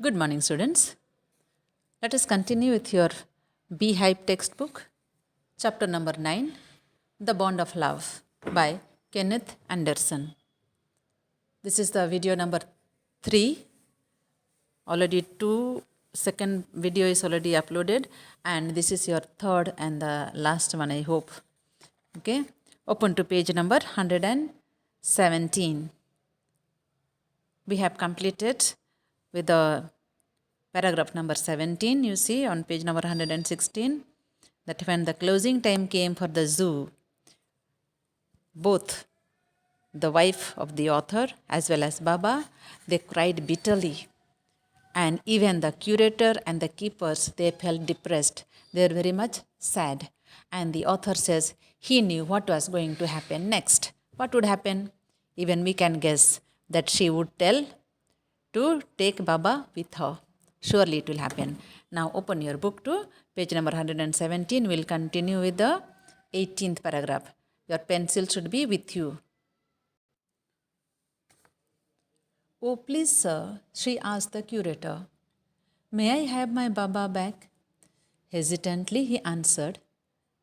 Good morning, students. Let us continue with your Beehive textbook, chapter number 9, The Bond of Love by Kenneth Anderson. This is the video number 3. Already second video is already uploaded, and this is your third and the last one, I hope. Okay, open to page number 117. We have completed with the paragraph number 17, you see on page number 116, that when the closing time came for the zoo, both the wife of the author as well as Baba, they cried bitterly. And even the curator and the keepers, they felt depressed. They were very much sad. And the author says he knew what was going to happen next. What would happen? Even we can guess that she would tell to take Baba with her. Surely it will happen. Now open your book to page number 117. We'll continue with the 18th paragraph. Your pencil should be with you. Oh, please, sir, she asked the curator. May I have my Baba back? Hesitantly, he answered,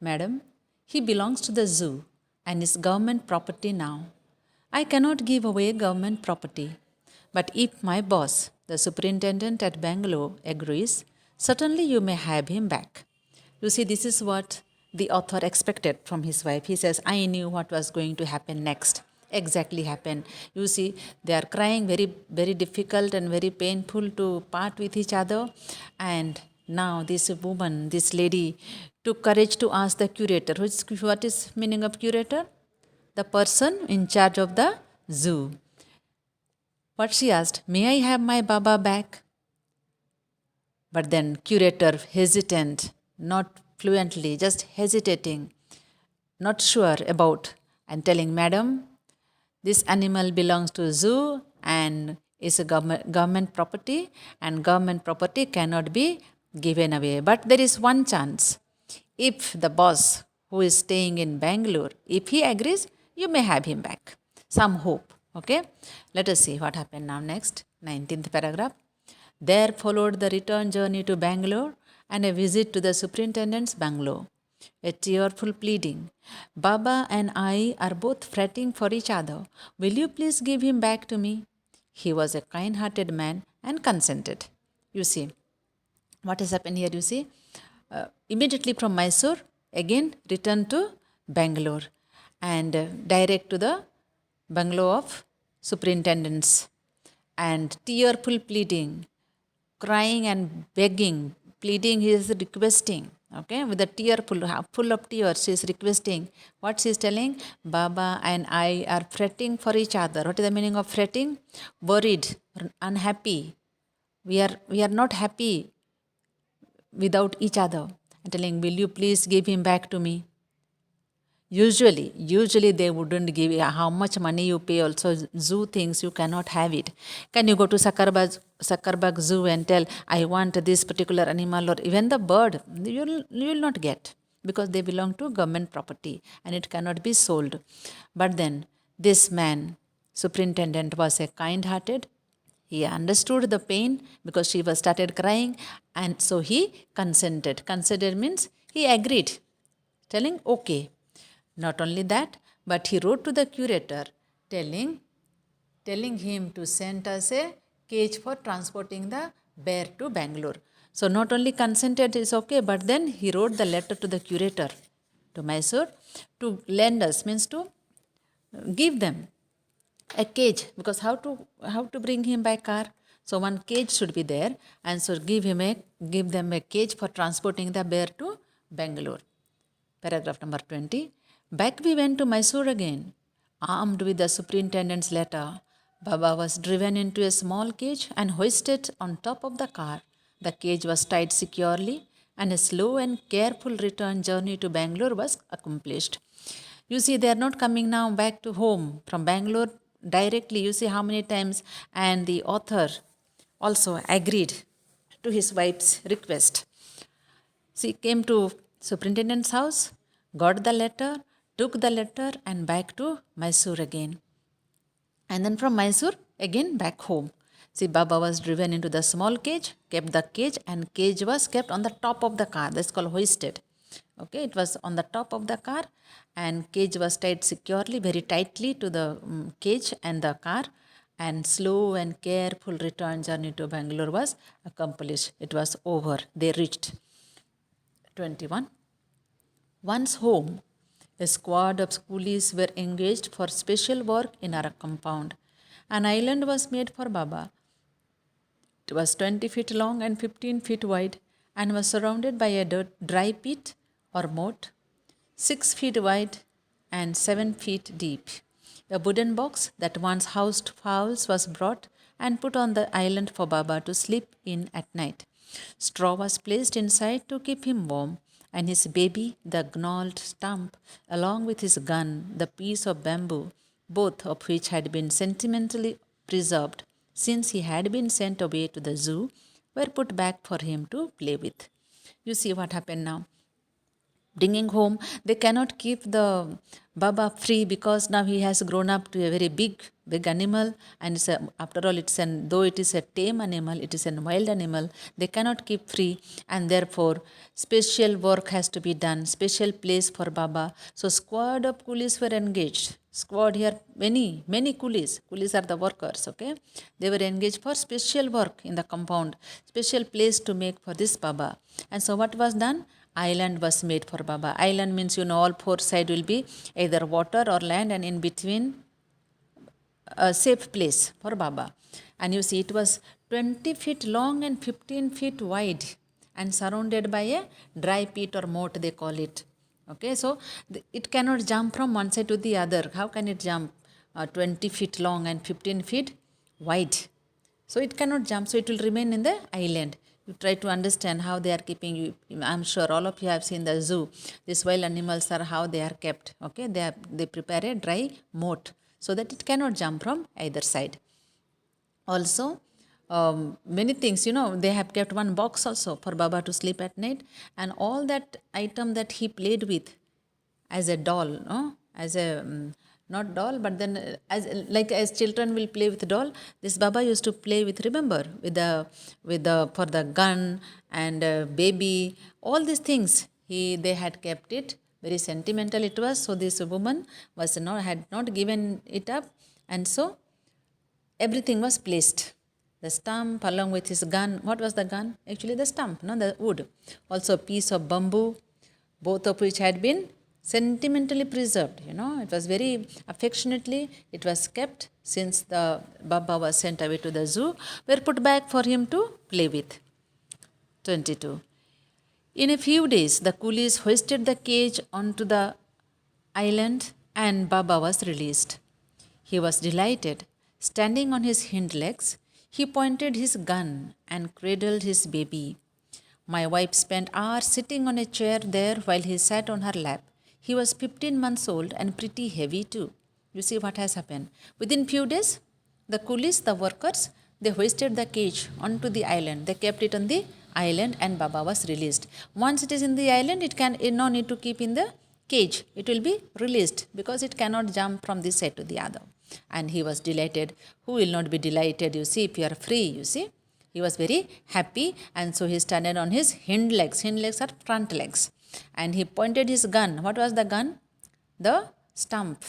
Madam, he belongs to the zoo and is government property now. I cannot give away government property. But if my boss, the superintendent at Bangalore, agrees, certainly you may have him back. You see, this is what the author expected from his wife. He says, I knew what was going to happen next. Exactly happened. You see, they are crying, very, very difficult and very painful to part with each other. And now this woman, this lady, took courage to ask the curator. What is meaning of curator? The person in charge of the zoo. What she asked, may I have my Baba back? But then curator, hesitant, not fluently, just hesitating, not sure about, and telling, Madam, this animal belongs to a zoo and is a government property, and government property cannot be given away. But there is one chance. If the boss who is staying in Bangalore, if he agrees, you may have him back. Some hope. Okay, let us see what happened now next. 19th paragraph. There followed the return journey to Bangalore and a visit to the superintendent's bungalow. A tearful pleading. Baba and I are both fretting for each other. Will you please give him back to me? He was a kind-hearted man and consented. You see, what has happened here, you see? Immediately from Mysore, again return to Bangalore and direct to the bungalow of superintendents, and tearful pleading, crying and begging, pleading, he is requesting, okay, with a tear full of tears, she is requesting. What she is telling? Baba and I are fretting for each other. What is the meaning of fretting? Worried, unhappy. We are not happy without each other. And telling, will you please give him back to me? Usually they wouldn't give you how much money you pay. Also, zoo things, you cannot have it. Can you go to Sakarbag Zoo and tell, I want this particular animal or even the bird? You will not get, because they belong to government property and it cannot be sold. But then this man, superintendent, was a kind-hearted. He understood the pain because she was started crying, and so he consented. Consented means he agreed, telling, okay. Not only that, but he wrote to the curator telling him to send us a cage for transporting the bear to Bangalore. So not only consented is okay, but then he wrote the letter to the curator to Mysore to lend us, means to give them a cage, because how to bring him by car. So one cage should be there, and so give them a cage for transporting the bear to Bangalore. Paragraph number 20. Back we went to Mysore again. Armed with the superintendent's letter, Baba was driven into a small cage and hoisted on top of the car. The cage was tied securely, and a slow and careful return journey to Bangalore was accomplished. You see, they are not coming now back to home from Bangalore directly. You see how many times, and the author also agreed to his wife's request. She came to superintendent's house, got the letter, took the letter and back to Mysore again. And then from Mysore, again back home. See, Baba was driven into the small cage, kept the cage, and cage was kept on the top of the car. That's called hoisted. Okay, it was on the top of the car, and cage was tied securely, very tightly to the cage and the car, and slow and careful return journey to Bangalore was accomplished. It was over. They reached. 21. Once home, a squad of coolies were engaged for special work in our compound. An island was made for Baba. It was 20 feet long and 15 feet wide and was surrounded by a dry pit or moat, 6 feet wide and 7 feet deep. A wooden box that once housed fowls was brought and put on the island for Baba to sleep in at night. Straw was placed inside to keep him warm, and his baby, the gnarled stump, along with his gun, the piece of bamboo, both of which had been sentimentally preserved since he had been sent away to the zoo, were put back for him to play with. You see what happened now? Bringing home, they cannot keep the Baba free because now he has grown up to a very big animal, and after all, though it is a tame animal, it is a wild animal. They cannot keep free, and therefore special work has to be done, special place for Baba. So squad of coolies were engaged. Squad here, many coolies. Coolies are the workers. Okay, they were engaged for special work in the compound, special place to make for this Baba. And so what was done? Island was made for Baba. Island means, all four sides will be either water or land, and in between a safe place for Baba. And you see, it was 20 feet long and 15 feet wide and surrounded by a dry pit or moat, they call it. Okay, so it cannot jump from one side to the other. How can it jump 20 feet long and 15 feet wide? So it cannot jump, so it will remain in the island. You try to understand how they are keeping you. I'm sure all of you have seen the zoo. These wild animals are how they are kept. Okay, they prepare a dry moat so that it cannot jump from either side. Also, many things, they have kept one box also for Baba to sleep at night, and all that item that he played with as a doll, no? As a not doll, but then as children will play with doll, this Baba used to play with. Remember, with the for the gun and baby, all these things they had kept it very sentimental. It was so this woman had not given it up, and so everything was placed. The stump along with his gun. What was the gun? Actually, the stump, no, the wood. Also, a piece of bamboo, both of which had been sentimentally preserved. It was very affectionately. It was kept since the Baba was sent away to the zoo. Were put back for him to play with. 22. In a few days, the coolies hoisted the cage onto the island, and Baba was released. He was delighted. Standing on his hind legs, he pointed his gun and cradled his baby. My wife spent hours sitting on a chair there while he sat on her lap. He was 15 months old and pretty heavy too. You see what has happened. Within few days, the coolies, the workers, they hoisted the cage onto the island. They kept it on the island, and Baba was released. Once it is in the island, it no need to keep in the cage. It will be released because it cannot jump from this side to the other. And he was delighted. Who will not be delighted, you see, if you are free, you see. He was very happy, and so he stood on his hind legs. Hind legs are front legs. And he pointed his gun. What was the gun? The stump.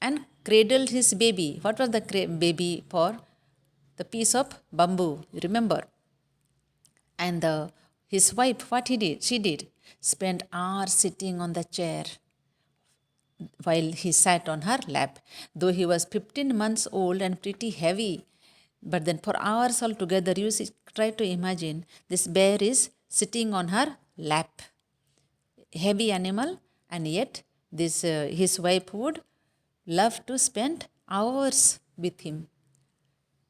And cradled his baby. What was the baby for? The piece of bamboo. You remember? And his wife, what she did, spent hours sitting on the chair while he sat on her lap. Though he was 15 months old and pretty heavy, but then for hours altogether, you see, try to imagine this bear is sitting on her lap. Heavy animal, and yet this his wife would love to spend hours with him.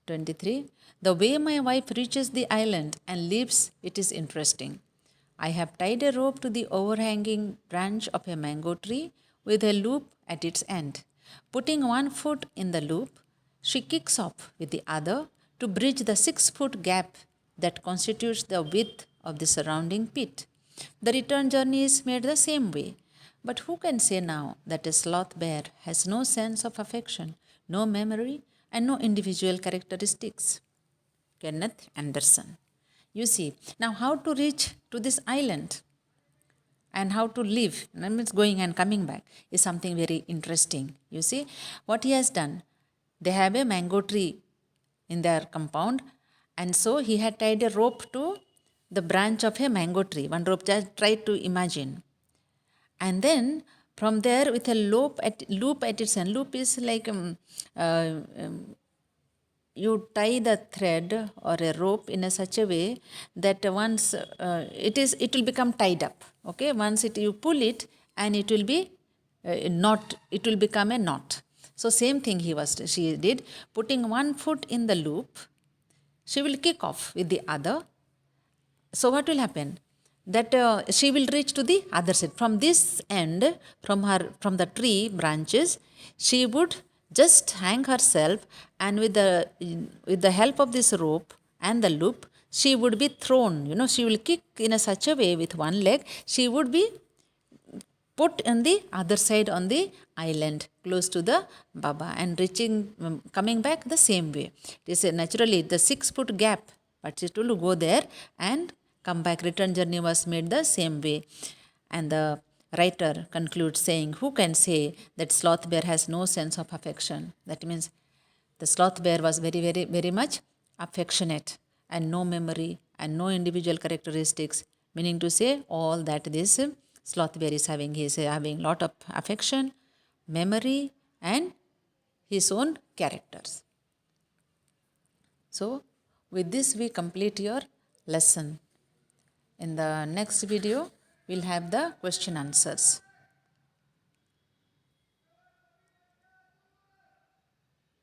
23. The way my wife reaches the island and leaves it is interesting. I have tied a rope to the overhanging branch of a mango tree with a loop at its end. Putting one foot in the loop, she kicks off with the other to bridge the 6-foot gap that constitutes the width of the surrounding pit. The return journey is made the same way. But who can say now that a sloth bear has no sense of affection, no memory, and no individual characteristics? Kenneth Anderson. You see, now how to reach to this island and how to live, that means going and coming back, is something very interesting. You see, what he has done, they have a mango tree in their compound, and so he had tied a rope to the branch of a mango tree. One rope, just try to imagine. And then from there, with a loop at its end, loop is like uh, you tie the thread or a rope in a such a way that once it will become tied up. Okay, once you pull it, and it will be knot, it will become a knot. So same thing she did, putting one foot in the loop, she will kick off with the other. So what will happen, that she will reach to the other side. From this end, from the tree branches, she would just hang herself, and with the help of this rope and the loop, she would be thrown, she will kick in a such a way with one leg, she would be put on the other side on the island close to the Baba, and reaching, coming back the same way. It is naturally the 6-foot gap, but it will go there and come back. Return journey was made the same way. And the writer concludes saying, who can say that sloth bear has no sense of affection? That means the sloth bear was very, very, very much affectionate, and no memory and no individual characteristics, meaning to say all that this sloth bear is having. He is having lot of affection, memory, and his own characters. So with this we complete your lesson. In the next video, we'll have the question answers.